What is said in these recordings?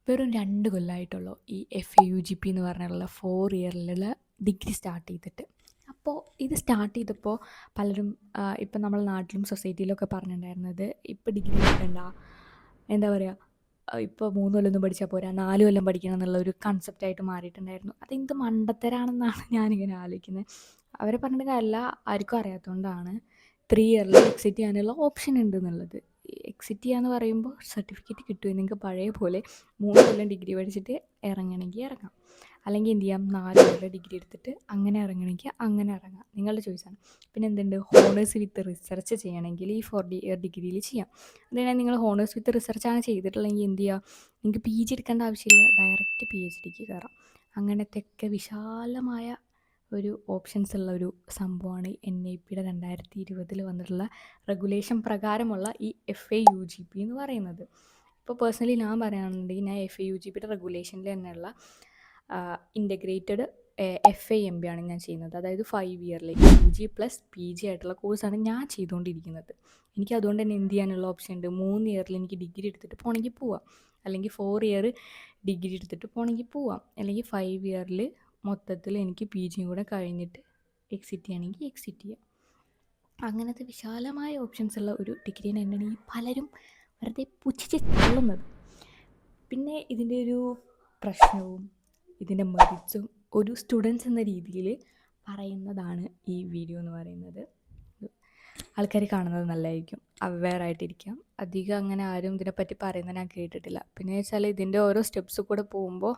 വെറും 2 കൊല്ലമായിട്ടുള്ളൂ ഈ FAUGP എന്ന് പറഞ്ഞിട്ടുള്ള 4 ഇയറിലുള്ള ഡിഗ്രി സ്റ്റാർട്ട് ചെയ്തിട്ട്. അപ്പോൾ ഇത് സ്റ്റാർട്ട് ചെയ്തപ്പോൾ പലരും ഇപ്പം നമ്മളെ നാട്ടിലും സൊസൈറ്റിയിലൊക്കെ പറഞ്ഞിട്ടുണ്ടായിരുന്നത്, ഇപ്പോൾ ഡിഗ്രി എടുക്കണ്ട, എന്താ പറയുക, ഇപ്പോൾ 3 കൊല്ലമൊന്നും പഠിച്ചാൽ പോരാ, 4 കൊല്ലം പഠിക്കണം എന്നുള്ള ഒരു കൺസെപ്റ്റായിട്ട് മാറിയിട്ടുണ്ടായിരുന്നു. അതെന്ത് മണ്ടത്തരാണെന്നാണ് ഞാനിങ്ങനെ ആലോചിക്കുന്നത്. അവരെ പറഞ്ഞിട്ട് കാര്യമില്ല, ആർക്കും അറിയാത്തതുകൊണ്ടാണ് 3 ഇയറിൽ എക്സിറ്റ് ചെയ്യാനുള്ള ഓപ്ഷൻ ഉണ്ട് എന്നുള്ളത്. എക്സിറ്റ് ചെയ്യാന്ന് പറയുമ്പോൾ സർട്ടിഫിക്കറ്റ് കിട്ടും, നിങ്ങൾക്ക് പഴയ പോലെ 3 കൊല്ലം ഡിഗ്രി പഠിച്ചിട്ട് ഇറങ്ങണമെങ്കിൽ ഇറങ്ങാം, അല്ലെങ്കിൽ എന്ത് ചെയ്യാം, 4 കൊല്ലം ഡിഗ്രി എടുത്തിട്ട് അങ്ങനെ ഇറങ്ങണമെങ്കിൽ അങ്ങനെ ഇറങ്ങാം, നിങ്ങളുടെ ചോയ്സാണ്. പിന്നെ എന്തുണ്ട്, ഹോണേഴ്സ് വിത്ത് റിസർച്ച് ചെയ്യണമെങ്കിൽ ഈ 4 ഇയർ ഡിഗ്രിയിൽ ചെയ്യാം. അതുകഴിഞ്ഞാൽ നിങ്ങൾ ഹോണേഴ്സ് വിത്ത് റിസർച്ചാണ് ചെയ്തിട്ടുള്ളതെങ്കിൽ എന്ത് ചെയ്യുക, നിങ്ങൾക്ക് PG എടുക്കേണ്ട ആവശ്യമില്ല, ഡയറക്റ്റ് PhDക്ക് കയറാം. അങ്ങനത്തെയൊക്കെ വിശാലമായ ഒരു ഓപ്ഷൻസ് ഉള്ള ഒരു സംഭവമാണ് NIPയുടെ 2020 വന്നിട്ടുള്ള റെഗുലേഷൻ പ്രകാരമുള്ള ഈ FAUGP എന്ന് പറയുന്നത്. ഇപ്പോൾ പേഴ്സണലി ഞാൻ പറയുകയാണെന്നുണ്ടെങ്കിൽ ഞാൻ FAUGPയുടെ റെഗുലേഷനിൽ തന്നെയുള്ള ഇൻ്റഗ്രേറ്റഡ് FAMB ആണ് ഞാൻ ചെയ്യുന്നത്. അതായത് 5 ഇയറിലേക്ക് UG + PG ആയിട്ടുള്ള കോഴ്സാണ് ഞാൻ ചെയ്തുകൊണ്ടിരിക്കുന്നത്. എനിക്ക് അതുകൊണ്ട് തന്നെ എന്ത് ചെയ്യാനുള്ള ഓപ്ഷൻ ഉണ്ട്, 3 ഇയറിൽ എനിക്ക് ഡിഗ്രി എടുത്തിട്ട് പോകണമെങ്കിൽ പോവാം, അല്ലെങ്കിൽ 4 ഇയർ ഡിഗ്രി എടുത്തിട്ട് പോകണമെങ്കിൽ പോവാം, അല്ലെങ്കിൽ 5 ഇയറിൽ മൊത്തത്തിൽ എനിക്ക് PG കൂടെ കഴിഞ്ഞിട്ട് എക്സിറ്റ് ചെയ്യണമെങ്കിൽ എക്സിറ്റ് ചെയ്യാം. അങ്ങനത്തെ വിശാലമായ ഓപ്ഷൻസ് ഉള്ള ഒരു ഡിഗ്രീനെ തന്നെയാണ് ഈ പലരും വെറുതെ പുച്ഛിച്ച് തള്ളുന്നത്. പിന്നെ ഇതിൻ്റെ ഒരു പ്രശ്നവും ഇതിൻ്റെ മെറിറ്റ്സും ഒരു സ്റ്റുഡൻസ് എന്ന രീതിയിൽ പറയുന്നതാണ് ഈ വീഡിയോ എന്ന് പറയുന്നത്. ആൾക്കാർ കാണുന്നത് നല്ലതായിരിക്കും, അവെയർ ആയിട്ടിരിക്കാം. അധികം അങ്ങനെ ആരും ഇതിനെപ്പറ്റി പറയുന്നത് ഞാൻ കേട്ടിട്ടില്ല. പിന്നെ വെച്ചാൽ ഇതിൻ്റെ ഓരോ സ്റ്റെപ്സ് കൂടെ പോകുമ്പോൾ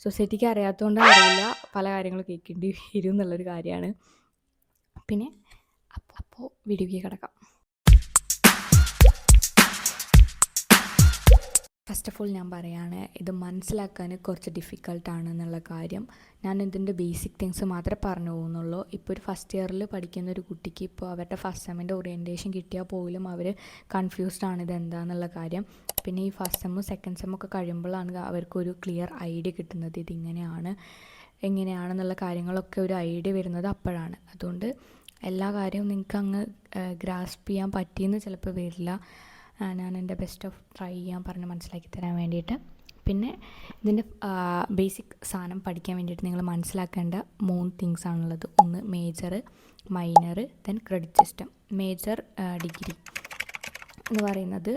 സൊസൈറ്റിക്ക് അറിയാത്തതുകൊണ്ട് അറിയില്ല, പല കാര്യങ്ങളും കേൾക്കേണ്ടി വരും എന്നുള്ളൊരു കാര്യമാണ്. പിന്നെ അപ്പോൾ വീഡിയോയ്ക്ക് കിടക്കാം. ഫസ്റ്റ് ഓഫ് ഓൾ ഞാൻ പറയുകയാണ്, ഇത് മനസ്സിലാക്കാൻ കുറച്ച് ഡിഫിക്കൽട്ടാണ് എന്നുള്ള കാര്യം. ഞാൻ ഇതിൻ്റെ ബേസിക് തിങ്സ് മാത്രമേ പറഞ്ഞു പോകുന്നുള്ളൂ. ഇപ്പോൾ ഒരു ഫസ്റ്റ് ഇയറിൽ പഠിക്കുന്ന ഒരു കുട്ടിക്ക് ഇപ്പോൾ അവരുടെ ഫസ്റ്റ് സെമ്മിൻ്റെ ഓറിയൻറ്റേഷൻ കിട്ടിയാൽ പോലും അവർ കൺഫ്യൂസ്ഡ് ആണ് ഇതെന്താണെന്നുള്ള കാര്യം. പിന്നെ ഈ ഫസ്റ്റ് സെമ്മും സെക്കൻഡ് സെമ്മൊക്കെ കഴിയുമ്പോഴാണ് അവർക്കൊരു ക്ലിയർ ഐഡിയ കിട്ടുന്നത്, ഇതിങ്ങനെയാണ് എങ്ങനെയാണെന്നുള്ള കാര്യങ്ങളൊക്കെ ഒരു ഐഡിയ വരുന്നത് അപ്പോഴാണ്. അതുകൊണ്ട് എല്ലാ കാര്യവും നിങ്ങൾക്ക് അങ്ങ് ഗ്രാസ്പ് ചെയ്യാൻ പറ്റിയെന്ന് ചിലപ്പോൾ വരില്ല. ഞാൻ എൻ്റെ ബെസ്റ്റ് ഓഫ് ട്രൈ ചെയ്യാൻ പറഞ്ഞ് മനസ്സിലാക്കി തരാൻ വേണ്ടിയിട്ട്. പിന്നെ ഇതിൻ്റെ ബേസിക് സാധനം പഠിക്കാൻ വേണ്ടിയിട്ട് നിങ്ങൾ മനസ്സിലാക്കേണ്ട 3 തിങ്സ് ആണുള്ളത്. ഒന്ന് major, minor, then credit system. Major degree എന്ന് പറയുന്നത്,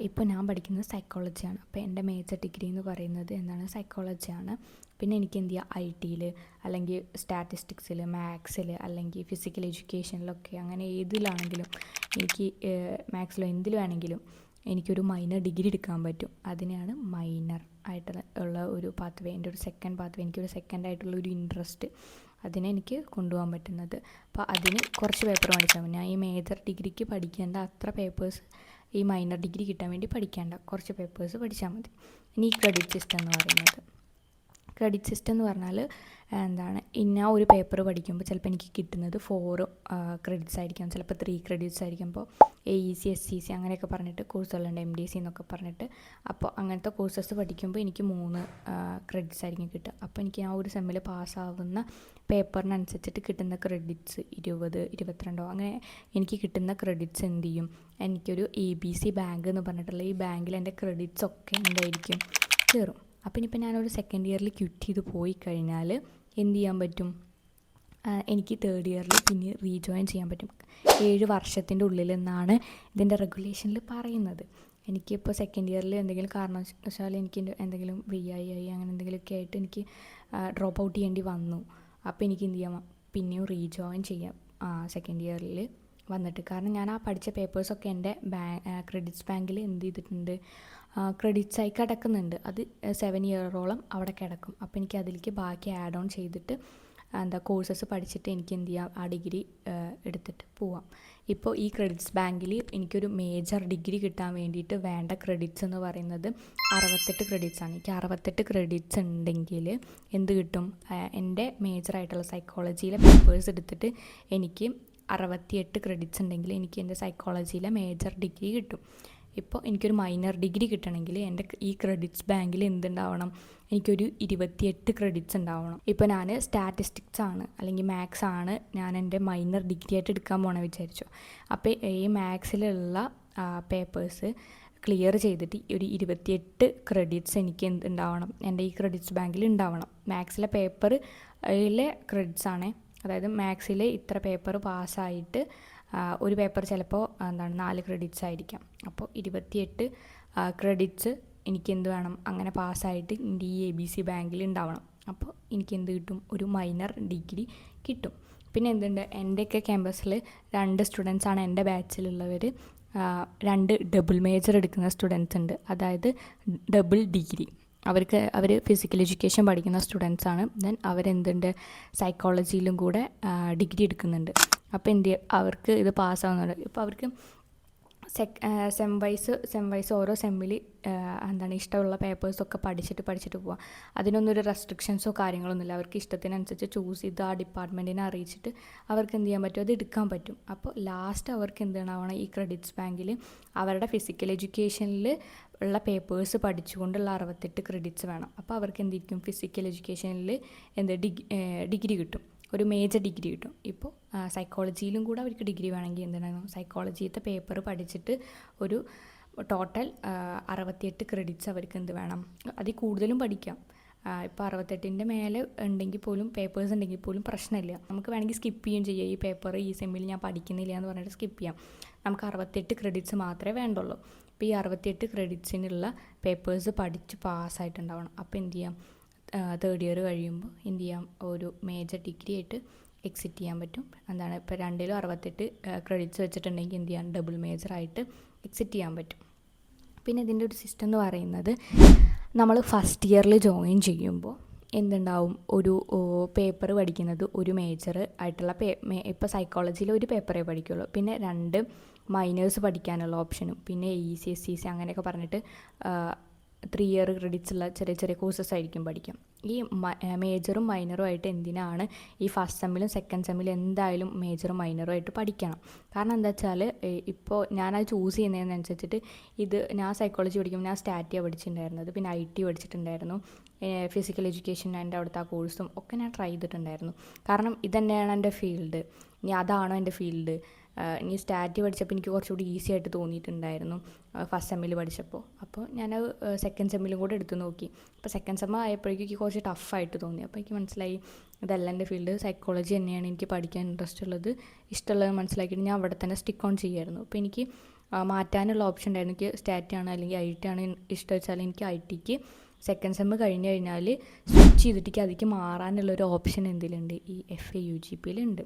ഇപ്പോൾ ഞാൻ പഠിക്കുന്നത് സൈക്കോളജിയാണ്. അപ്പോൾ എൻ്റെ മേജർ ഡിഗ്രി എന്ന് പറയുന്നത് എന്താണ്, സൈക്കോളജിയാണ്. പിന്നെ എനിക്ക് എന്ത് ചെയ്യുക, IT അല്ലെങ്കിൽ സ്റ്റാറ്റിസ്റ്റിക്സിൽ, മാത്സിൽ, അല്ലെങ്കിൽ ഫിസിക്കൽ എഡ്യൂക്കേഷനിലൊക്കെ, അങ്ങനെ ഏതിലാണെങ്കിലും എനിക്ക്, മാത്സിലോ എന്തിലാണെങ്കിലും എനിക്കൊരു മൈനർ ഡിഗ്രി എടുക്കാൻ പറ്റും. അതിനെയാണ് മൈനർ ആയിട്ട് ഉള്ള ഒരു പാത്വേ, എൻ്റെ ഒരു സെക്കൻഡ് പാത്വേ, എനിക്കൊരു സെക്കൻഡായിട്ടുള്ള ഒരു ഇൻട്രസ്റ്റ്, അതിനെ എനിക്ക് കൊണ്ടുപോകാൻ പറ്റുന്നത്. അപ്പോൾ അതിന് കുറച്ച് പേപ്പർ പഠിച്ചാൽ മതി. ഞാൻ ഈ മേജർ ഡിഗ്രിക്ക് പഠിക്കേണ്ട അത്ര പേപ്പേഴ്സ് ഈ മൈനർ ഡിഗ്രി കിട്ടാൻ വേണ്ടി പഠിക്കേണ്ട കുറച്ച് പേപ്പേഴ്സ് പഠിച്ചാൽ മതി. ഇനി ഈ ക്രെഡിറ്റ് സിസ്റ്റം എന്ന് പറയുന്നത്, ക്രെഡിറ്റ് സിസ്റ്റം എന്ന് പറഞ്ഞാൽ എന്താണ്, ഇന്ന ഒരു പേപ്പർ പഠിക്കുമ്പോൾ ചിലപ്പോൾ എനിക്ക് കിട്ടുന്നത് 4 ക്രെഡിറ്റ്സ് ആയിരിക്കും, ചിലപ്പോൾ 3 ക്രെഡിറ്റ്സ് ആയിരിക്കും. അപ്പോൾ AEC SCC അങ്ങനെയൊക്കെ പറഞ്ഞിട്ട് കോഴ്സുകളുണ്ട്, MDC എന്നൊക്കെ പറഞ്ഞിട്ട്. അപ്പോൾ അങ്ങനത്തെ കോഴ്സസ് പഠിക്കുമ്പോൾ എനിക്ക് 3 ക്രെഡിറ്റ്സ് ആയിരിക്കും കിട്ടുക. അപ്പോൾ എനിക്ക് ആ ഒരു സെമ്മിൽ പാസ്സാവുന്ന പേപ്പറിനനുസരിച്ചിട്ട് കിട്ടുന്ന ക്രെഡിറ്റ്സ് 20, 22 അങ്ങനെ എനിക്ക് കിട്ടുന്ന ക്രെഡിറ്റ്സ് എന്ത് ചെയ്യും, എനിക്കൊരു ABC ബാങ്ക് എന്ന് പറഞ്ഞിട്ടുള്ള ഈ ബാങ്കിൽ എൻ്റെ ക്രെഡിറ്റ്സ് ഒക്കെ എന്തായിരിക്കും, കയറും. അപ്പം ഇനിയിപ്പോൾ ഞാനൊരു സെക്കൻഡ് ഇയറിൽ ക്വിറ്റ് ചെയ്ത് പോയി കഴിഞ്ഞാൽ എന്ത് ചെയ്യാൻ പറ്റും, എനിക്ക് തേർഡ് ഇയറിൽ പിന്നെ റീജോയിൻ ചെയ്യാൻ പറ്റും. 7 വർഷത്തിൻ്റെ ഉള്ളിൽ എന്നാണ് ഇതിൻ്റെ റെഗുലേഷനിൽ പറയുന്നത്. എനിക്കിപ്പോൾ സെക്കൻഡ് ഇയറിൽ എന്തെങ്കിലും കാരണവശാൽ എനിക്ക് എന്തെങ്കിലും VI അങ്ങനെ എന്തെങ്കിലുമൊക്കെ ആയിട്ട് എനിക്ക് ഡ്രോപ്പ് ഔട്ട് ചെയ്യേണ്ടി വന്നു. അപ്പോൾ എനിക്ക് എന്ത് ചെയ്യാം, പിന്നെയും റീജോയിൻ ചെയ്യാം സെക്കൻഡ് ഇയറിൽ വന്നിട്ട്. കാരണം ഞാൻ ആ പഠിച്ച പേപ്പേഴ്സൊക്കെ എൻ്റെ ക്രെഡിറ്റ്സ് ബാങ്കിൽ എന്ത് ചെയ്തിട്ടുണ്ട്, ക്രെഡിറ്റ്സ് ആയി കിടക്കുന്നുണ്ട്. അത് 7 ഇയറോളം അവിടെ കിടക്കും. അപ്പോൾ എനിക്ക് അതിലേക്ക് ബാക്കി ആഡ് ഓൺ ചെയ്തിട്ട് കോഴ്സസ് പഠിച്ചിട്ട് എനിക്ക് എന്ത് ചെയ്യാം, ആ ഡിഗ്രി എടുത്തിട്ട് പോവാം. ഇപ്പോൾ ഈ ക്രെഡിറ്റ്സ് ബാങ്കിൽ എനിക്കൊരു മേജർ ഡിഗ്രി കിട്ടാൻ വേണ്ടിയിട്ട് വേണ്ട ക്രെഡിറ്റ്സ് എന്ന് പറയുന്നത് 68 ക്രെഡിറ്റ്സ് ആണ്. എനിക്ക് 68 ക്രെഡിറ്റ്സ് ഉണ്ടെങ്കിൽ എന്ത് കിട്ടും, എൻ്റെ മേജറായിട്ടുള്ള സൈക്കോളജിയിലെ പേപ്പേഴ്സ് എടുത്തിട്ട് എനിക്ക് 68 ക്രെഡിറ്റ്സ് ഉണ്ടെങ്കിൽ എനിക്ക് എൻ്റെ സൈക്കോളജിയിലെ മേജർ ഡിഗ്രി കിട്ടും. ഇപ്പോൾ എനിക്കൊരു മൈനർ ഡിഗ്രി കിട്ടണമെങ്കിൽ എൻ്റെ ഈ ക്രെഡിറ്റ്സ് ബാങ്കിൽ എന്തുണ്ടാവണം, എനിക്കൊരു 28 ക്രെഡിറ്റ്സ് ഉണ്ടാവണം. ഇപ്പോൾ ഞാൻ സ്റ്റാറ്റിസ്റ്റിക്സ് ആണ് അല്ലെങ്കിൽ മാത്സ് ആണ് ഞാൻ എൻ്റെ മൈനർ ഡിഗ്രി ആയിട്ട് എടുക്കാൻ പോകണമെന്ന് വിചാരിച്ചു. അപ്പോൾ ഈ മാത്സിലുള്ള പേപ്പേഴ്സ് ക്ലിയർ ചെയ്തിട്ട് ഒരു 28 ക്രെഡിറ്റ്സ് എനിക്ക് ഉണ്ടാവണം, എൻ്റെ ഈ ക്രെഡിറ്റ്സ് ബാങ്കിൽ ഉണ്ടാവണം. മാത്സിലെ പേപ്പറിലെ ക്രെഡിറ്റ്സ് ആണ്. അതായത് മാത്സിൽ ഇത്ര പേപ്പർ പാസ്സായിട്ട് ഒരു പേപ്പർ ചിലപ്പോൾ 4 ക്രെഡിറ്റ്സ് ആയിരിക്കാം. അപ്പോൾ 28 ക്രെഡിറ്റ്സ് എനിക്ക് എന്ത് വേണം, അങ്ങനെ പാസ്സായിട്ട് എൻ്റെ ഈ ABC ബാങ്കിൽ ഉണ്ടാവണം. അപ്പോൾ എനിക്ക് എന്ത് കിട്ടും, ഒരു മൈനർ ഡിഗ്രി കിട്ടും. പിന്നെ എന്തുണ്ട്, എൻ്റെയൊക്കെ ക്യാമ്പസിൽ 2 സ്റ്റുഡൻസാണ് എൻ്റെ ബാച്ചിലുള്ളവർ. 2 ഡബിൾ മേജർ എടുക്കുന്ന സ്റ്റുഡൻസ് ഉണ്ട്. അതായത് ഡബിൾ ഡിഗ്രി. അവർ ഫിസിക്കൽ എഡ്യൂക്കേഷൻ പഠിക്കുന്ന സ്റ്റുഡൻസാണ്. ദെൻ അവരെന്തുണ്ട്, സൈക്കോളജിയിലും കൂടെ ഡിഗ്രി എടുക്കുന്നുണ്ട്. അപ്പോൾ അവർക്ക് ഇത് പാസ്സാവുന്നുണ്ട്. ഇപ്പോൾ അവർക്ക് സെം വൈസ് ഓരോ സെമ്മിൽ ഇഷ്ടമുള്ള പേപ്പേഴ്സൊക്കെ പഠിച്ചിട്ട് പോവാം. അതിനൊന്നും ഒരു റെസ്ട്രിക്ഷൻസോ കാര്യങ്ങളൊന്നുമില്ല. അവർക്ക് ഇഷ്ടത്തിനനുസരിച്ച് ചൂസ് ചെയ്ത് ആ ഡിപ്പാർട്ട്മെൻറ്റിനെ അറിയിച്ചിട്ട് അവർക്ക് എന്ത് ചെയ്യാൻ പറ്റും, അത് എടുക്കാൻ പറ്റും. അപ്പോൾ ലാസ്റ്റ് അവർക്ക് എന്താണ് ഈ ക്രെഡിറ്റ്സ് ബാങ്കിൽ അവരുടെ ഫിസിക്കൽ എഡ്യൂക്കേഷനിൽ ഉള്ള പേപ്പേഴ്സ് പഠിച്ചുകൊണ്ടുള്ള 68 ക്രെഡിറ്റ്സ് വേണം. അപ്പോൾ അവർക്ക് എന്തിരിക്കും, ഫിസിക്കൽ എഡ്യൂക്കേഷനിൽ ഡിഗ്രി കിട്ടും, ഒരു മേജർ ഡിഗ്രി കിട്ടും. ഇപ്പോൾ സൈക്കോളജിയിലും കൂടെ അവർക്ക് ഡിഗ്രി വേണമെങ്കിൽ എന്താണ്, സൈക്കോളജിയിലത്തെ പേപ്പർ പഠിച്ചിട്ട് ഒരു ടോട്ടൽ 68 ക്രെഡിറ്റ്സ് അവർക്ക് എന്ത് വേണം, അതിൽ കൂടുതലും പഠിക്കാം. ഇപ്പോൾ 68ൻ്റെ മേലെ ഉണ്ടെങ്കിൽ പോലും, പേപ്പേഴ്സ് ഉണ്ടെങ്കിൽ പോലും പ്രശ്നമില്ല. നമുക്ക് വേണമെങ്കിൽ സ്കിപ്പ് ചെയ്യുകയും ചെയ്യാം. ഈ പേപ്പർ ഈ സെമ്മിൽ ഞാൻ പഠിക്കുന്നില്ല എന്ന് പറഞ്ഞിട്ട് സ്കിപ്പ് ചെയ്യാം. നമുക്ക് 68 ക്രെഡിറ്റ്സ് മാത്രമേ വേണ്ടുള്ളൂ. ഇപ്പോൾ ഈ 68 ക്രെഡിറ്റ്സിനുള്ള പേപ്പേഴ്സ് പഠിച്ച് പാസ്സായിട്ടുണ്ടാവണം. അപ്പോൾ എന്ത് ചെയ്യാം, തേർഡ് ഇയർ കഴിയുമ്പോൾ എന്ത് ചെയ്യാം, ഒരു മേജർ ഡിഗ്രി ആയിട്ട് എക്സിറ്റ് ചെയ്യാൻ പറ്റും. ഇപ്പോൾ 2ലും 68 ക്രെഡിറ്റ്സ് വെച്ചിട്ടുണ്ടെങ്കിൽ എന്ത് ചെയ്യാം, ഡബിൾ മേജറായിട്ട് എക്സിറ്റ് ചെയ്യാൻ പറ്റും. പിന്നെ ഇതിൻ്റെ ഒരു സിസ്റ്റം എന്ന് പറയുന്നത്, നമ്മൾ ഫസ്റ്റ് ഇയറിൽ ജോയിൻ ചെയ്യുമ്പോൾ എന്തുണ്ടാവും, ഒരു പേപ്പർ പഠിക്കുന്നത് ഒരു മേജർ ആയിട്ടുള്ള ഇപ്പോൾ സൈക്കോളജിയിൽ ഒരു പേപ്പറേ പഠിക്കുള്ളൂ. പിന്നെ 2 മൈനേഴ്സ് പഠിക്കാനുള്ള ഓപ്ഷനും, പിന്നെ EC SCC അങ്ങനെയൊക്കെ പറഞ്ഞിട്ട് 3 ഇയർ ക്രെഡിറ്റ്സ് ഉള്ള ചെറിയ കോഴ്സസ് ആയിരിക്കും പഠിക്കാം. ഈ മേജറും മൈനറും ആയിട്ട് എന്തിനാണ് ഈ ഫസ്റ്റ് സെമ്മിലും സെക്കൻഡ് സെമ്മിലും എന്തായാലും മേജറും മൈനറും ആയിട്ട് പഠിക്കണം. കാരണം എന്താ വെച്ചാൽ, ഇപ്പോൾ ഞാനത് ചൂസ് ചെയ്യുന്നതിനനുസരിച്ചിട്ട് ഞാൻ സൈക്കോളജി പഠിക്കുമ്പോൾ ഞാൻ സ്റ്റാറ്റിയ പഠിച്ചിട്ടുണ്ടായിരുന്നത്, പിന്നെ IT പഠിച്ചിട്ടുണ്ടായിരുന്നു, ഫിസിക്കൽ എഡ്യൂക്കേഷൻ എൻ്റെ അവിടുത്തെ ആ കോഴ്സും ഒക്കെ ഞാൻ ട്രൈ ചെയ്തിട്ടുണ്ടായിരുന്നു. കാരണം ഇതന്നെയാണ് എൻ്റെ ഫീൽഡ്, ഇനി അതാണോ എൻ്റെ ഫീൽഡ്. ഇനി സ്റ്റാറ്റി പഠിച്ചപ്പോൾ എനിക്ക് കുറച്ചുകൂടി ഈസി ആയിട്ട് തോന്നിയിട്ടുണ്ടായിരുന്നു ഫസ്റ്റ് സെമ്മിൽ പഠിച്ചപ്പോൾ. അപ്പോൾ ഞാൻ സെക്കൻഡ് സെമ്മിലും കൂടെ എടുത്ത് നോക്കി. അപ്പോൾ സെക്കൻഡ് സെമ്മ് ആയപ്പോഴേക്കും എനിക്ക് കുറച്ച് ടഫായിട്ട് തോന്നി. അപ്പോൾ എനിക്ക് മനസ്സിലായി ഇതല്ല എൻ്റെ ഫീൽഡ്, സൈക്കോളജി തന്നെയാണ് എനിക്ക് പഠിക്കാൻ ഇൻട്രസ്റ്റ് ഉള്ളത്, ഇഷ്ടമുള്ളത് മനസ്സിലാക്കിയിട്ട് ഞാൻ അവിടെ തന്നെ സ്റ്റിക്ക് ഓൺ ചെയ്യുമായിരുന്നു. അപ്പോൾ എനിക്ക് മാറ്റാനുള്ള ഓപ്ഷൻ ഉണ്ടായിരുന്നു. എനിക്ക് സ്റ്റാറ്റി ആണ് അല്ലെങ്കിൽ IT ആണ് ഇഷ്ടം വെച്ചാൽ എനിക്ക് ITക്ക് സെക്കൻഡ് സെമ്മ് കഴിഞ്ഞ് കഴിഞ്ഞാൽ സ്വിച്ച് ചെയ്തിട്ട് അതിലേക്ക് മാറാനുള്ളൊരു ഓപ്ഷൻ എന്തിലുണ്ട്, ഈ FAUGPയിലുണ്ട്.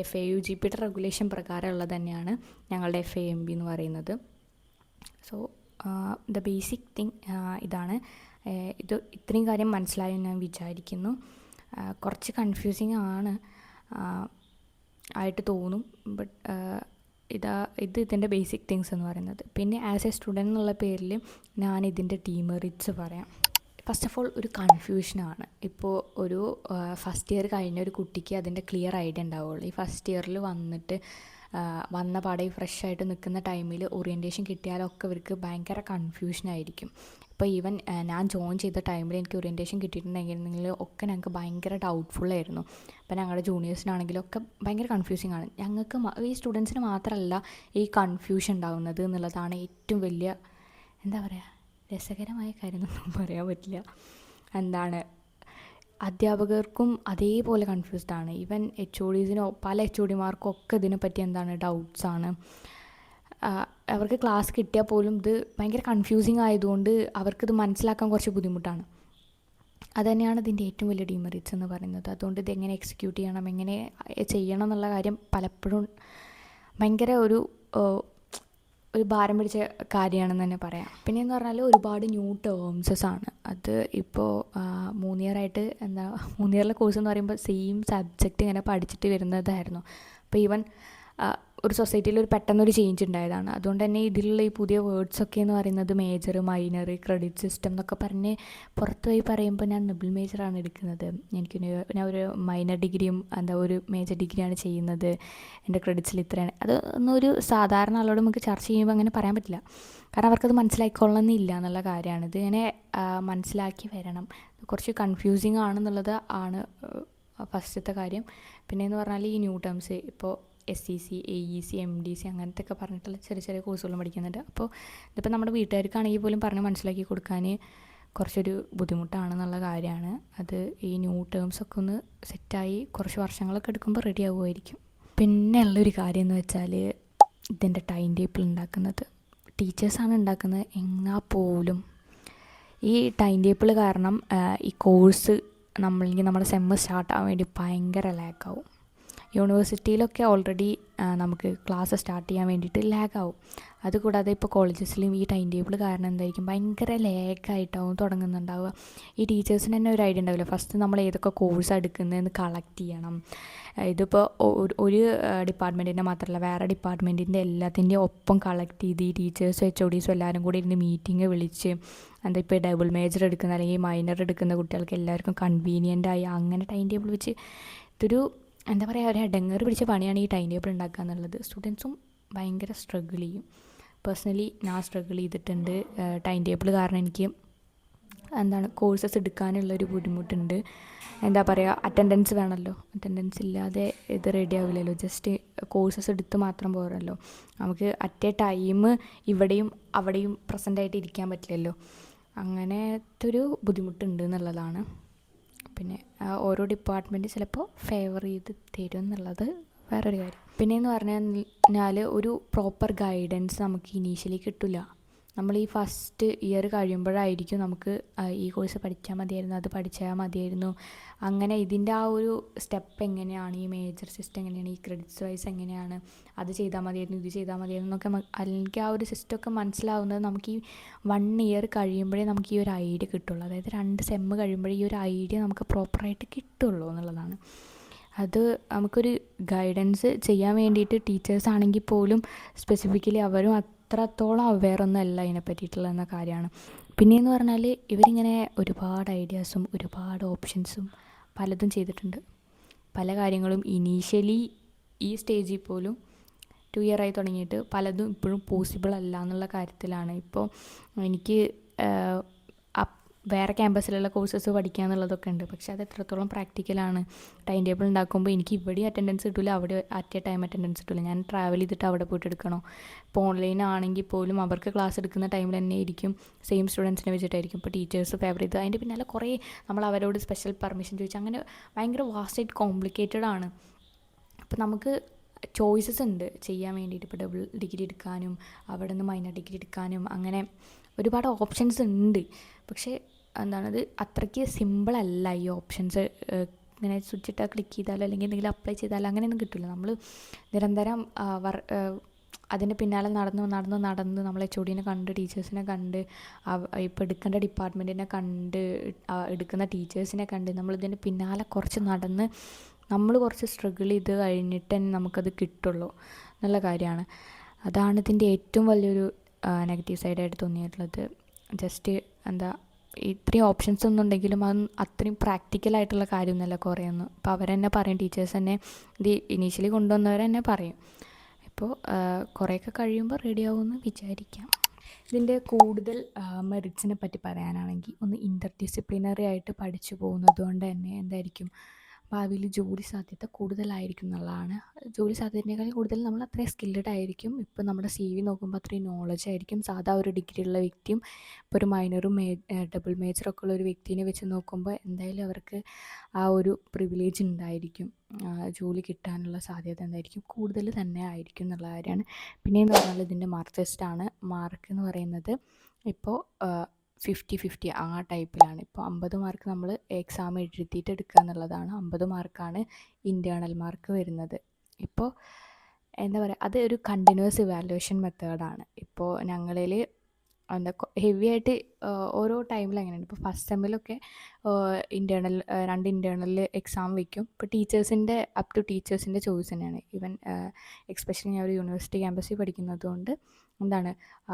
FAUGPയുടെ റെഗുലേഷൻ പ്രകാരമുള്ളത് തന്നെയാണ് ഞങ്ങളുടെ FAMB എന്ന് പറയുന്നത്. സോ ദ ബേസിക് തിങ് ഇതാണ്. ഇത്രയും കാര്യം മനസ്സിലായി ഞാൻ വിചാരിക്കുന്നു. കുറച്ച് കൺഫ്യൂസിങ് ആണ് ആയിട്ട് തോന്നും, ബട്ട് ഇതിൻ്റെ ബേസിക് തിങ്സ് എന്ന് പറയുന്നത്. പിന്നെ ആസ് എ സ്റ്റുഡൻറ്റ് എന്നുള്ള പേരിൽ ഞാൻ ഇതിൻ്റെ ഡീമെറിറ്റ്സ് പറയാം. ഫസ്റ്റ് ഓഫ് ഓൾ ഒരു കൺഫ്യൂഷനാണ്. ഇപ്പോൾ ഒരു ഫസ്റ്റ് ഇയർ കഴിഞ്ഞ ഒരു കുട്ടിക്ക് അതിൻ്റെ ക്ലിയർ ഐഡിയ ഉണ്ടാവുള്ളൂ. ഈ ഫസ്റ്റ് ഇയറിൽ വന്ന പാടെ ഫ്രഷ് ആയിട്ട് നിൽക്കുന്ന ടൈമിൽ ഓറിയൻറ്റേഷൻ കിട്ടിയാലൊക്കെ ഇവർക്ക് ഭയങ്കര കൺഫ്യൂഷനായിരിക്കും. ഇപ്പോൾ ഈവൻ ഞാൻ ജോയിൻ ചെയ്ത ടൈമിൽ എനിക്ക് ഓറിയൻറ്റേഷൻ കിട്ടിയിട്ടുണ്ടെങ്കിൽ ഒക്കെ ഞങ്ങൾക്ക് ഭയങ്കര ഡൗട്ട്ഫുള്ളായിരുന്നു. അപ്പോൾ ഞങ്ങളുടെ ജൂനിയേഴ്സിനാണെങ്കിലും ഒക്കെ ഭയങ്കര കൺഫ്യൂസിങ് ആണ്. ഞങ്ങൾക്ക് ഈ സ്റ്റുഡൻസിന് മാത്രമല്ല ഈ കൺഫ്യൂഷൻ ഉണ്ടാകുന്നത് എന്നുള്ളതാണ് ഏറ്റവും വലിയ എന്താ പറയുക രസകരമായ കാര്യമൊന്നും പറയാൻ പറ്റില്ല. അധ്യാപകർക്കും അതേപോലെ കൺഫ്യൂസ്ഡ് ആണ്. ഈവൻ പല HODമാർക്കും ഒക്കെ ഇതിനെപ്പറ്റി ഡൗട്ട്സാണ്. അവർക്ക് ക്ലാസ് കിട്ടിയാൽ പോലും ഇത് ഭയങ്കര കൺഫ്യൂസിങ് ആയതുകൊണ്ട് അവർക്കിത് മനസ്സിലാക്കാൻ കുറച്ച് ബുദ്ധിമുട്ടാണ്. അതുതന്നെയാണ് ഇതിൻ്റെ ഏറ്റവും വലിയ ഡീമെറിറ്റ്സ് എന്ന് പറയുന്നത്. അതുകൊണ്ട് ഇത് എങ്ങനെ എക്സിക്യൂട്ട് ചെയ്യണം, എങ്ങനെ ചെയ്യണം എന്നുള്ള കാര്യം പലപ്പോഴും ഭയങ്കര ഒരു ഭാരം പിടിച്ച കാര്യമാണെന്ന് തന്നെ പറയാം. പിന്നെയെന്ന് പറഞ്ഞാൽ ഒരുപാട് ന്യൂ ടേംസസ് ആണ്. അത് ഇപ്പോൾ 3 ഇയറായിട്ട് 3 ഇയറിലെ കോഴ്സ് എന്ന് പറയുമ്പോൾ സെയിം സബ്ജക്റ്റ് ഇങ്ങനെ പഠിച്ചിട്ട് വരുന്നതായിരുന്നു. അപ്പോൾ ഈവൻ ഒരു സൊസൈറ്റിയിൽ പെട്ടെന്നൊരു ചേഞ്ച് ഉണ്ടായതാണ്. അതുകൊണ്ട് തന്നെ ഇതിലുള്ള ഈ പുതിയ വേർഡ്സൊക്കെ എന്ന് പറയുന്നത് മേജർ, മൈനർ, ക്രെഡിറ്റ് സിസ്റ്റം എന്നൊക്കെ പറഞ്ഞ് പുറത്ത് പോയി പറയുമ്പോൾ ഞാൻ ഡബിൾ മേജറാണ് എടുക്കുന്നത്, ഞാൻ ഒരു മൈനർ ഡിഗ്രിയും ഒരു മേജർ ഡിഗ്രിയാണ് ചെയ്യുന്നത്, എൻ്റെ ക്രെഡിറ്റ്സിൽ ഇത്രയാണ്. അത് ഒന്നൊരു സാധാരണ ആളോട് നമുക്ക് ചർച്ച ചെയ്യുമ്പോൾ അങ്ങനെ പറയാൻ പറ്റില്ല. കാരണം അവർക്കത് മനസ്സിലാക്കിക്കൊള്ളണമെന്നില്ല എന്നുള്ള കാര്യമാണ്. ഇത് ഇങ്ങനെ മനസ്സിലാക്കി വരണം. കുറച്ച് കൺഫ്യൂസിങ് ആണെന്നുള്ളത് ആണ് ഫസ്റ്റത്തെ കാര്യം. പിന്നെയെന്ന് പറഞ്ഞാൽ ഈ ന്യൂ ടേംസ് ഇപ്പോൾ SEC, AEC, MDC അങ്ങനത്തെ ഒക്കെ പറഞ്ഞിട്ടുള്ള ചെറിയ ചെറിയ കോഴ്സുകളും പഠിക്കുന്നുണ്ട്. അപ്പോൾ ഇതിപ്പോൾ നമ്മുടെ വീട്ടുകാർക്കാണെങ്കിൽ പോലും പറഞ്ഞ് മനസ്സിലാക്കി കൊടുക്കാൻ കുറച്ചൊരു ബുദ്ധിമുട്ടാണെന്നുള്ള കാര്യമാണ്. അത് ഈ ന്യൂ ടേംസൊക്കെ ഒന്ന് സെറ്റായി കുറച്ച് വർഷങ്ങളൊക്കെ എടുക്കുമ്പോൾ റെഡി ആവുമായിരിക്കും. പിന്നെ ഉള്ളൊരു കാര്യം എന്ന് വെച്ചാൽ ഇതിൻ്റെ ടൈം ടേബിൾ ഉണ്ടാക്കുന്നത് ടീച്ചേഴ്സാണ് ഉണ്ടാക്കുന്നത്. എന്നാൽ പോലും ഈ ടൈം ടേബിൾ കാരണം ഈ കോഴ്സ് നമ്മുടെ സെമ്മ് സ്റ്റാർട്ടാകാൻ വേണ്ടി ഭയങ്കര ലാഗാവും. യൂണിവേഴ്സിറ്റിയിലൊക്കെ ഓൾറെഡി നമുക്ക് ക്ലാസ് സ്റ്റാർട്ട് ചെയ്യാൻ വേണ്ടിയിട്ട് ലാഗാവും. അതുകൂടാതെ ഇപ്പോൾ കോളേജസിലും ഈ ടൈം ടേബിൾ കാരണം എന്തായിരിക്കും ഭയങ്കര ലാഗായിട്ടാവും തുടങ്ങുന്നുണ്ടാവുക. ഈ ടീച്ചേഴ്സിന് തന്നെ ഒരു ഐഡിയ ഉണ്ടാവില്ല ഫസ്റ്റ് നമ്മൾ ഏതൊക്കെ കോഴ്സാണ് എടുക്കുന്നതെന്ന് കളക്ട് ചെയ്യണം. ഇതിപ്പോൾ ഒരു ഡിപ്പാർട്ട്മെൻറ്റിൻ്റെ മാത്രമല്ല വേറെ ഡിപ്പാർട്ട്മെൻറ്റിൻ്റെ എല്ലാത്തിൻ്റെയും ഒപ്പം കളക്ട് ചെയ്ത് ഈ ടീച്ചേഴ്സും HODസും എല്ലാവരും കൂടി ഇരുന്ന് മീറ്റിംഗ് വിളിച്ച് എന്താ ഇപ്പോൾ ഡബിൾ മേജർ എടുക്കുന്ന അല്ലെങ്കിൽ മൈനർ എടുക്കുന്ന കുട്ടികൾക്ക് എല്ലാവർക്കും കൺവീനിയൻ്റായി അങ്ങനെ ടൈം ടേബിൾ വെച്ച് ഇതൊരു എന്താ പറയുക ഒരു ഇടങ്ങേറ് പിടിച്ച പണിയാണ് ഈ ടൈം ടേബിൾ ഉണ്ടാക്കുക എന്നുള്ളത്. സ്റ്റുഡൻസും ഭയങ്കര സ്ട്രഗിൾ ചെയ്യും. പേഴ്സണലി ഞാൻ സ്ട്രഗിൾ ചെയ്തിട്ടുണ്ട്. ടൈം ടേബിൾ കാരണം എനിക്ക് കോഴ്സസ് എടുക്കാനുള്ളൊരു ബുദ്ധിമുട്ടുണ്ട്. എന്താ പറയുക അറ്റൻഡൻസ് വേണമല്ലോ. അറ്റൻഡൻസ് ഇല്ലാതെ ഇത് റെഡി ആവില്ലല്ലോ. ജസ്റ്റ് കോഴ്സസ് എടുത്ത് മാത്രം പോരല്ലോ. നമുക്ക് അറ്റ് എ ടൈം ഇവിടെയും അവിടെയും പ്രസൻ്റായിട്ട് ഇരിക്കാൻ പറ്റില്ലല്ലോ. അങ്ങനത്തെ ഒരു ബുദ്ധിമുട്ടുണ്ട് എന്നുള്ളതാണ്. പിന്നെ ഓരോ ഡിപ്പാർട്ട്മെൻറ്റ് ചിലപ്പോൾ ഫേവർ ചെയ്ത് തരും എന്നുള്ളത് വേറൊരു കാര്യം. പിന്നെയെന്ന് പറഞ്ഞാൽ ഒരു പ്രോപ്പർ ഗൈഡൻസ് നമുക്ക് ഇനീഷ്യലി കിട്ടില്ല. നമ്മൾ ഈ ഫസ്റ്റ് ഇയർ കഴിയുമ്പോഴായിരിക്കും നമുക്ക് ഈ കോഴ്സ് പഠിച്ചാൽ മതിയായിരുന്നു, അത് പഠിച്ചാൽ മതിയായിരുന്നു, അങ്ങനെ ഇതിൻ്റെ ആ ഒരു സ്റ്റെപ്പ് എങ്ങനെയാണ്, ഈ മേജർ സിസ്റ്റം എങ്ങനെയാണ്, ഈ ക്രെഡിറ്റ്സ് വൈസ് എങ്ങനെയാണ്, അത് ചെയ്താൽ മതിയായിരുന്നു, ഇത് ചെയ്താൽ മതിയായിരുന്നു എന്നൊക്കെ അല്ലെങ്കിൽ ആ ഒരു സിസ്റ്റമൊക്കെ മനസ്സിലാവുന്നത് നമുക്ക് ഈ 1 ഇയർ കഴിയുമ്പോഴേ നമുക്ക് ഈ ഒരു ഐഡിയ കിട്ടുള്ളൂ. അതായത് 2 സെമ്മ് കഴിയുമ്പോഴേ ഈ ഒരു ഐഡിയ നമുക്ക് പ്രോപ്പറായിട്ട് കിട്ടുള്ളൂ എന്നുള്ളതാണ്. അത് നമുക്കൊരു ഗൈഡൻസ് ചെയ്യാൻ വേണ്ടിയിട്ട് ടീച്ചേഴ്സ് ആണെങ്കിൽ പോലും സ്പെസിഫിക്കലി അവരും അത്രത്തോളം അവെയറൊന്നും അല്ല ഇതിനെ പറ്റിയിട്ടുള്ള എന്ന കാര്യമാണ്. പിന്നെയെന്ന് പറഞ്ഞാൽ ഇവരിങ്ങനെ ഒരുപാട് ഐഡിയാസും ഒരുപാട് ഓപ്ഷൻസും പലതും ചെയ്തിട്ടുണ്ട്. പല കാര്യങ്ങളും ഇനീഷ്യലി ഈ സ്റ്റേജിൽ പോലും 2 ഇയറായി തുടങ്ങിയിട്ട് പലതും ഇപ്പോഴും പോസിബിൾ അല്ല എന്നുള്ള കാര്യത്തിലാണ്. ഇപ്പോൾ എനിക്ക് വേറെ ക്യാമ്പസിലുള്ള കോഴ്സസ് പഠിക്കുക എന്നുള്ളതൊക്കെ ഉണ്ട്. പക്ഷെ അത് എത്രത്തോളം പ്രാക്ടിക്കലാണ്. ടൈം ടേബിൾ ഉണ്ടാക്കുമ്പോൾ എനിക്ക് ഇവിടെ അറ്റൻഡൻസ് കിട്ടില്ല, അവിടെ അറ്റ് എ ടൈം അറ്റൻഡൻസ് കിട്ടില്ല. ഞാൻ ട്രാവൽ ചെയ്തിട്ട് അവിടെ പോയിട്ട് എടുക്കണോ. ഇപ്പോൾ ഓൺലൈൻ ആണെങ്കിൽ പോലും അവർക്ക് ക്ലാസ് എടുക്കുന്ന ടൈമിൽ തന്നെ ആയിരിക്കും സെയിം സ്റ്റുഡൻസിനെ വെച്ചിട്ടായിരിക്കും ഇപ്പോൾ ടീച്ചേഴ്സ് ഫേവർ ചെയ്ത് അതിൻ്റെ പിന്നാലെ കുറേ നമ്മൾ അവരോട് സ്പെഷ്യൽ പെർമിഷൻ ചോദിച്ചു. അങ്ങനെ ഭയങ്കര വാസ്റ്റായിട്ട് കോംപ്ലിക്കേറ്റഡ് ആണ്. അപ്പോൾ നമുക്ക് ചോയ്സസ് ഉണ്ട് ചെയ്യാൻ വേണ്ടിയിട്ട്. ഇപ്പോൾ ഡബിൾ ഡിഗ്രി എടുക്കാനും അവിടെ നിന്ന് മൈനർ ഡിഗ്രി എടുക്കാനും അങ്ങനെ ഒരുപാട് ഓപ്ഷൻസ് ഉണ്ട്. പക്ഷേ അത് അത്രയ്ക്ക് സിമ്പിളല്ല ഈ ഓപ്ഷൻസ്. ഇങ്ങനെ സ്വിച്ച് ഇട്ടാൽ ക്ലിക്ക് ചെയ്താലോ അല്ലെങ്കിൽ എന്തെങ്കിലും അപ്ലൈ ചെയ്താലോ അങ്ങനെയൊന്നും കിട്ടില്ല. നമ്മൾ നിരന്തരം അതിൻ്റെ പിന്നാലെ നടന്ന് നമ്മൾ HODനെ കണ്ട് ടീച്ചേഴ്സിനെ കണ്ട് ഇപ്പോൾ എടുക്കേണ്ട ഡിപ്പാർട്ട്മെൻറ്റിനെ കണ്ട് എടുക്കുന്ന ടീച്ചേഴ്സിനെ കണ്ട് നമ്മളിതിൻ്റെ പിന്നാലെ കുറച്ച് നടന്ന് നമ്മൾ കുറച്ച് സ്ട്രഗിൾ ചെയ്ത് കഴിഞ്ഞിട്ട് തന്നെ നമുക്കത് കിട്ടുള്ളൂ എന്നുള്ള കാര്യമാണ്. അതാണ് ഇതിൻ്റെ ഏറ്റവും വലിയൊരു നെഗറ്റീവ് സൈഡായിട്ട് തോന്നിയിട്ടുള്ളത്. ജസ്റ്റ് ഇത്രയും ഓപ്ഷൻസ് ഒന്നും ഉണ്ടെങ്കിലും അത് അത്രയും പ്രാക്ടിക്കലായിട്ടുള്ള കാര്യമൊന്നുമല്ല കുറേയൊന്നും. ഇപ്പോൾ അവരെന്നെ പറയും, ടീച്ചേഴ്സ് തന്നെ ഇത് ഇനീഷ്യലി കൊണ്ടുവന്നവർ തന്നെ പറയും. ഇപ്പോൾ കുറേയൊക്കെ കഴിയുമ്പോൾ റെഡി ആവുമെന്ന് വിചാരിക്കാം. ഇതിൻ്റെ കൂടുതൽ മെറിറ്റ്സിനെ പറ്റി പറയാനാണെങ്കിൽ ഒന്ന് ഇൻ്റർ ഡിസിപ്ലിനറി ആയിട്ട് പഠിച്ചു പോകുന്നത് കൊണ്ട് തന്നെ എന്തായിരിക്കും ഭാവിയിൽ ജോലി സാധ്യത കൂടുതലായിരിക്കും എന്നുള്ളതാണ്. ജോലി സാധ്യതയേക്കാൾ കൂടുതൽ നമ്മൾ അത്രയും സ്കില്ലഡ് ആയിരിക്കും. ഇപ്പോൾ നമ്മുടെ CV നോക്കുമ്പോൾ അത്രയും നോളജ് ആയിരിക്കും. സാധാ ഒരു ഡിഗ്രി ഉള്ള വ്യക്തിയും ഇപ്പോൾ ഒരു മൈനറും ഡബിൾ മേജറൊക്കെ ഉള്ള ഒരു വ്യക്തിനെ വെച്ച് നോക്കുമ്പോൾ എന്തായാലും അവർക്ക് ആ ഒരു പ്രിവിലേജ് ഉണ്ടായിരിക്കും. ജോലി കിട്ടാനുള്ള സാധ്യത എന്തായിരിക്കും കൂടുതൽ തന്നെ ആയിരിക്കും എന്നുള്ള കാര്യമാണ്. പിന്നെയെന്ന് പറഞ്ഞാൽ ഇതിൻ്റെ മാർക്ക് ടെസ്റ്റാണ്. മാർക്ക് എന്ന് പറയുന്നത് ഇപ്പോൾ 50-50 ആ ടൈപ്പിലാണ്. ഇപ്പോൾ 50 മാർക്ക് നമ്മൾ എക്സാം എഴുതിയിട്ട് എടുക്കുക എന്നുള്ളതാണ്. 50 മാർക്കാണ് ഇൻറ്റേർണൽ മാർക്ക് വരുന്നത്. ഇപ്പോൾ എന്താ പറയുക, അത് ഒരു കണ്ടിന്യൂസ് ഇവാലുവേഷൻ മെത്തേഡാണ്. ഇപ്പോൾ ഞങ്ങളിൽ ഹെവി ആയിട്ട് ഓരോ ടൈമിൽ അങ്ങനെയാണ്. ഇപ്പോൾ ഫസ്റ്റ് സെമ്മിലൊക്കെ 2 ഇൻറ്റേർണൽ എക്സാം വയ്ക്കും. ഇപ്പോൾ ടീച്ചേഴ്സിൻ്റെ അപ് ടു ടീച്ചേഴ്സിൻ്റെ ചോയ്സ് തന്നെയാണ്. ഈവൻ എക്സ്പെഷ്യലി ഞാൻ ഒരു യൂണിവേഴ്സിറ്റി ക്യാമ്പസിൽ പഠിക്കുന്നത് കൊണ്ട്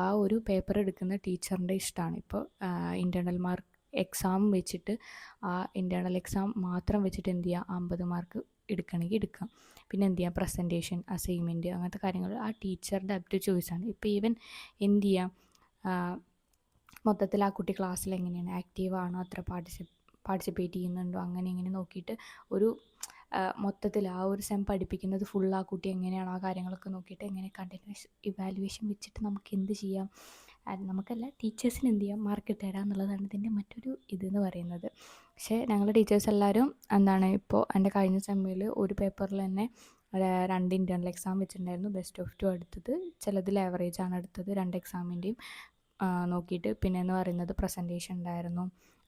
ആ ഒരു പേപ്പർ എടുക്കുന്ന ടീച്ചറിൻ്റെ ഇഷ്ടമാണ്. ഇപ്പോൾ ഇൻറ്റേർണൽ മാർക്ക് എക്സാം വെച്ചിട്ട് ആ ഇൻറ്റേർണൽ എക്സാം മാത്രം വെച്ചിട്ട് എന്ത് ചെയ്യുക, 50 മാർക്ക് എടുക്കണമെങ്കിൽ എടുക്കാം. പിന്നെ എന്ത് ചെയ്യുക, പ്രസൻറ്റേഷൻ, അസൈൻമെൻറ്റ് അങ്ങനത്തെ കാര്യങ്ങൾ ആ ടീച്ചറുടെ അപ് ടു ചോയ്സാണ്. ഇപ്പോൾ ഈവൻ എന്ത് ചെയ്യാം, മൊത്തത്തിൽ ആ കുട്ടി ക്ലാസ്സിൽ എങ്ങനെയാണ് ആക്റ്റീവ് ആണോ, അത്ര പാർട്ടിസിപ്പേറ്റ് ചെയ്യുന്നുണ്ടോ, അങ്ങനെ ഇങ്ങനെ നോക്കിയിട്ട് ഒരു മൊത്തത്തിൽ ആ ഒരു സെം പഠിപ്പിക്കുന്നത് ഫുൾ ആ കുട്ടി എങ്ങനെയാണ് ആ കാര്യങ്ങളൊക്കെ നോക്കിയിട്ട് എങ്ങനെ കണ്ടിന്യൂസ് ഇവാലുവേഷൻ വെച്ചിട്ട് നമുക്ക് എന്ത് ചെയ്യാം, നമുക്കല്ല ടീച്ചേഴ്സിന് എന്ത് ചെയ്യാം, മാർക്ക് തരാം എന്നുള്ളതാണ് ഇതിൻ്റെ മറ്റൊരു ഇതെന്ന് പറയുന്നത്. പക്ഷേ ഞങ്ങളുടെ ടീച്ചേഴ്സ് എല്ലാവരും എന്താണ് ഇപ്പോൾ എൻ്റെ കഴിഞ്ഞ സെമ്മിൽ ഒരു പേപ്പറിൽ തന്നെ 2 ഇൻറ്റേർണൽ എക്സാം വെച്ചിട്ടുണ്ടായിരുന്നു. ബെസ്റ്റ് ഓഫ് 2 എടുത്തത്, ചിലതിൽ ആവറേജാണ് എടുത്തത് 2 എക്സാമിൻ്റെയും നോക്കിയിട്ട്. പിന്നെ എന്ന് പറയുന്നത് പ്രസൻറ്റേഷൻ ഉണ്ടായിരുന്നു,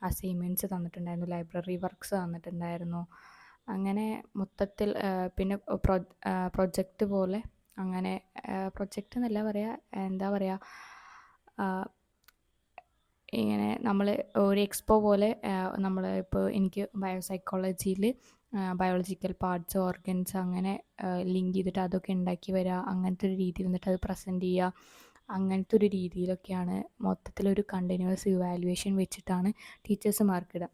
അസൈൻമെൻറ്റ്സ് തന്നിട്ടുണ്ടായിരുന്നു, ലൈബ്രറി വർക്ക്സ് തന്നിട്ടുണ്ടായിരുന്നു. അങ്ങനെ മൊത്തത്തിൽ പിന്നെ പ്രൊജക്റ്റ് പോലെ, അങ്ങനെ പ്രൊജക്റ്റ് എന്നല്ല പറയുക, എന്താ പറയുക, ഇങ്ങനെ നമ്മൾ ഒരു എക്സ്പോ പോലെ നമ്മൾ ഇപ്പോൾ എനിക്ക് ബയോസൈക്കോളജിയിൽ ബയോളജിക്കൽ പാർട്സ്, ഓർഗൻസ് അങ്ങനെ ലിങ്ക് ചെയ്തിട്ട് അതൊക്കെ ഉണ്ടാക്കി വരിക, അങ്ങനത്തെ ഒരു രീതിയിൽ എന്നിട്ട് അത് പ്രസൻറ്റ് ചെയ്യുക, അങ്ങനത്തെ ഒരു രീതിയിലൊക്കെയാണ് മൊത്തത്തിലൊരു കണ്ടിന്യൂസ് ഇവാലുവേഷൻ വെച്ചിട്ടാണ് ടീച്ചേഴ്സ് മാർക്കിടുക.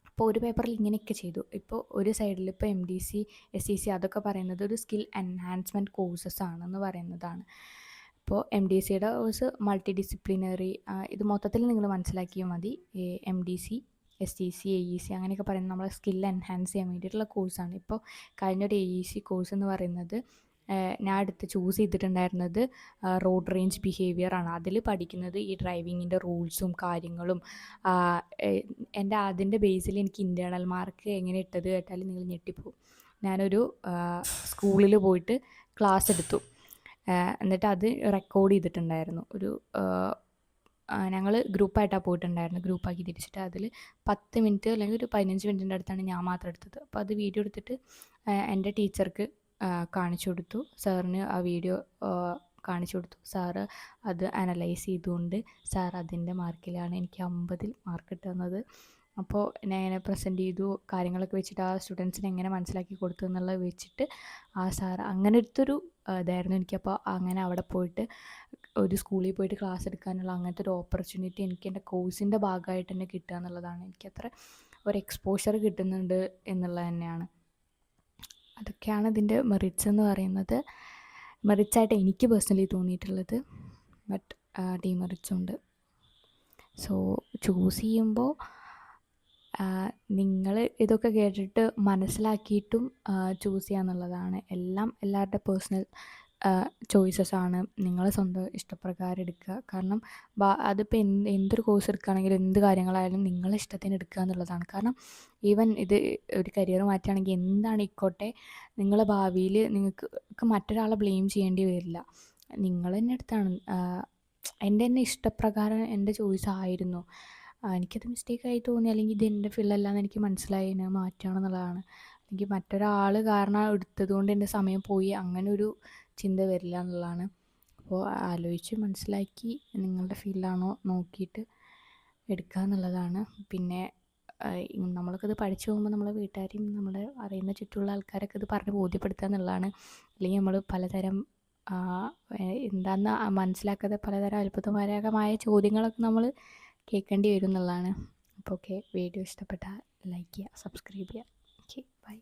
അപ്പോൾ ഒരു പേപ്പറിൽ ഇങ്ങനെയൊക്കെ ചെയ്തു. ഇപ്പോൾ ഒരു സൈഡിൽ ഇപ്പോൾ MDC SCC അതൊക്കെ പറയുന്നത് ഒരു സ്കിൽ എൻഹാൻസ്മെൻറ്റ് കോഴ്സസ് ആണെന്ന് പറയുന്നതാണ്. ഇപ്പോൾ MDCയുടെ കോഴ്സ് മൾട്ടി ഡിസിപ്ലിനറി, ഇത് മൊത്തത്തിൽ നിങ്ങൾ മനസ്സിലാക്കിയാൽ മതി. MDC SCC AEC അങ്ങനെയൊക്കെ പറയുന്നത് നമ്മളെ സ്കിൽ എൻഹാൻസ് ചെയ്യാൻ വേണ്ടിയിട്ടുള്ള കോഴ്സാണ്. ഇപ്പോൾ കഴിഞ്ഞൊരു AEC കോഴ്സ് എന്ന് പറയുന്നത് ഞാൻ ചൂസ് ചെയ്തിട്ടുണ്ടായിരുന്നത് റോഡ് റേഞ്ച് ബിഹേവിയർ ആണ്. അതിൽ പഠിക്കുന്നത് ഈ ഡ്രൈവിങ്ങിൻ്റെ റൂൾസും കാര്യങ്ങളും. അതിൻ്റെ ബേസിൽ എനിക്ക് ഇൻറ്റേർണൽ മാർക്ക് എങ്ങനെ ഇട്ടത് കേട്ടാൽ നിങ്ങൾ ഞെട്ടിപ്പോവും. ഞാനൊരു സ്കൂളിൽ പോയിട്ട് ക്ലാസ് എടുത്തു, എന്നിട്ട് അത് റെക്കോർഡ് ചെയ്തിട്ടുണ്ടായിരുന്നു. ഞങ്ങൾ ഗ്രൂപ്പായിട്ടാണ് പോയിട്ടുണ്ടായിരുന്നു, ഗ്രൂപ്പാക്കി തിരിച്ചിട്ട് അതിൽ 10 മിനിറ്റ് അല്ലെങ്കിൽ ഒരു 15 മിനിറ്റിൻ്റെ അടുത്താണ് ഞാൻ മാത്രം എടുത്തത്. അപ്പോൾ അത് വീഡിയോ എടുത്തിട്ട് എൻ്റെ ടീച്ചർക്ക് കാണിച്ചു കൊടുത്തു, സാറിന് ആ വീഡിയോ കാണിച്ചു കൊടുത്തു. സാറ് അത് അനലൈസ് ചെയ്തുകൊണ്ട് സാർ അതിൻ്റെ മാർക്കിലാണ് എനിക്ക് 50 മാർക്ക് കിട്ടുന്നത്. അപ്പോൾ ഞാൻ ഇങ്ങനെ പ്രസൻറ്റ് ചെയ്തു, കാര്യങ്ങളൊക്കെ വെച്ചിട്ട് ആ സ്റ്റുഡൻസിനെ എങ്ങനെ മനസ്സിലാക്കി കൊടുത്തു എന്നുള്ളത് വെച്ചിട്ട് ആ സാർ അങ്ങനെ എടുത്തൊരു ഇതായിരുന്നു എനിക്കപ്പോൾ. അങ്ങനെ അവിടെ പോയിട്ട് ഒരു സ്കൂളിൽ പോയിട്ട് ക്ലാസ് എടുക്കാനുള്ള അങ്ങനത്തെ ഒരു ഓപ്പർച്യൂണിറ്റി എനിക്ക് എൻ്റെ കോഴ്സിൻ്റെ ഭാഗമായിട്ട് തന്നെ കിട്ടുക എന്നുള്ളതാണ്. എനിക്കത്ര ഒരു എക്സ്പോഷർ കിട്ടുന്നുണ്ട് എന്നുള്ളത് തന്നെയാണ്. അതൊക്കെയാണ് ഇതിൻ്റെ മെറിറ്റ്സ് എന്ന് പറയുന്നത്. മെറിറ്റ്സായിട്ട് എനിക്ക് പേഴ്സണലി തോന്നിയിട്ടുള്ളത്, ബട്ട് ഡിമെറിറ്റ്സും ഉണ്ട്. സോ ചൂസ് ചെയ്യുമ്പോൾ നിങ്ങൾ ഇതൊക്കെ കേട്ടിട്ട് മനസ്സിലാക്കിയിട്ടും ചൂസ് ചെയ്യുക എന്നുള്ളതാണ്. എല്ലാം എല്ലാവരുടെ പേഴ്സണൽ ചോയ്സസ് ആണ്. നിങ്ങൾ സ്വന്തം ഇഷ്ടപ്രകാരം എടുക്കുക. കാരണം അതിപ്പോൾ എന്തൊരു കോഴ്സ് എടുക്കുകയാണെങ്കിലും എന്ത് കാര്യങ്ങളായാലും നിങ്ങളെ ഇഷ്ടത്തിന് എടുക്കുക എന്നുള്ളതാണ്. കാരണം ഈവൻ ഇത് ഒരു കരിയർ മാറ്റുകയാണെങ്കിൽ എന്താണിക്കോട്ടെ, നിങ്ങളെ ഭാവിയിൽ നിങ്ങൾക്ക് മറ്റൊരാളെ ബ്ലെയിം ചെയ്യേണ്ടി വരില്ല. നിങ്ങൾ തന്നെ എടുത്താണ്. എൻ്റെ തന്നെ ഇഷ്ടപ്രകാരം എൻ്റെ ചോയ്സ് ആയിരുന്നു. എനിക്കത് മിസ്റ്റേക്കായി തോന്നി, അല്ലെങ്കിൽ ഇത് എൻ്റെ ഫീൽഡല്ലാന്ന് എനിക്ക് മനസ്സിലായി, ഞാൻ മാറ്റുകയാണെന്നുള്ളതാണ്. അല്ലെങ്കിൽ മറ്റൊരാൾ കാരണം എടുത്തത് കൊണ്ട് എൻ്റെ സമയം പോയി, അങ്ങനെ ഒരു ചിന്ത വരില്ല എന്നുള്ളതാണ്. അപ്പോൾ ആലോചിച്ച് മനസ്സിലാക്കി നിങ്ങളുടെ ഫീൽഡാണോ നോക്കിയിട്ട് എടുക്കുക എന്നുള്ളതാണ്. പിന്നെ നമ്മൾക്കത് പഠിച്ചു പോകുമ്പോൾ നമ്മളെ വീട്ടുകാരെയും നമ്മളെ അറിയുന്ന ചുറ്റുമുള്ള ആൾക്കാരൊക്കെ ഇത് പറഞ്ഞ് ബോധ്യപ്പെടുത്തുക എന്നുള്ളതാണ്. അല്ലെങ്കിൽ നമ്മൾ പലതരം എന്താണെന്ന് മനസ്സിലാക്കാതെ പലതരം അത്ഭുതകരമായ ചോദ്യങ്ങളൊക്കെ നമ്മൾ കേൾക്കേണ്ടി വരും എന്നുള്ളതാണ്. അപ്പോൾ ഓക്കെ, വീഡിയോ ഇഷ്ടപ്പെട്ടാൽ ലൈക്ക് ചെയ്യുക, സബ്സ്ക്രൈബ് ചെയ്യുക. Okay, by.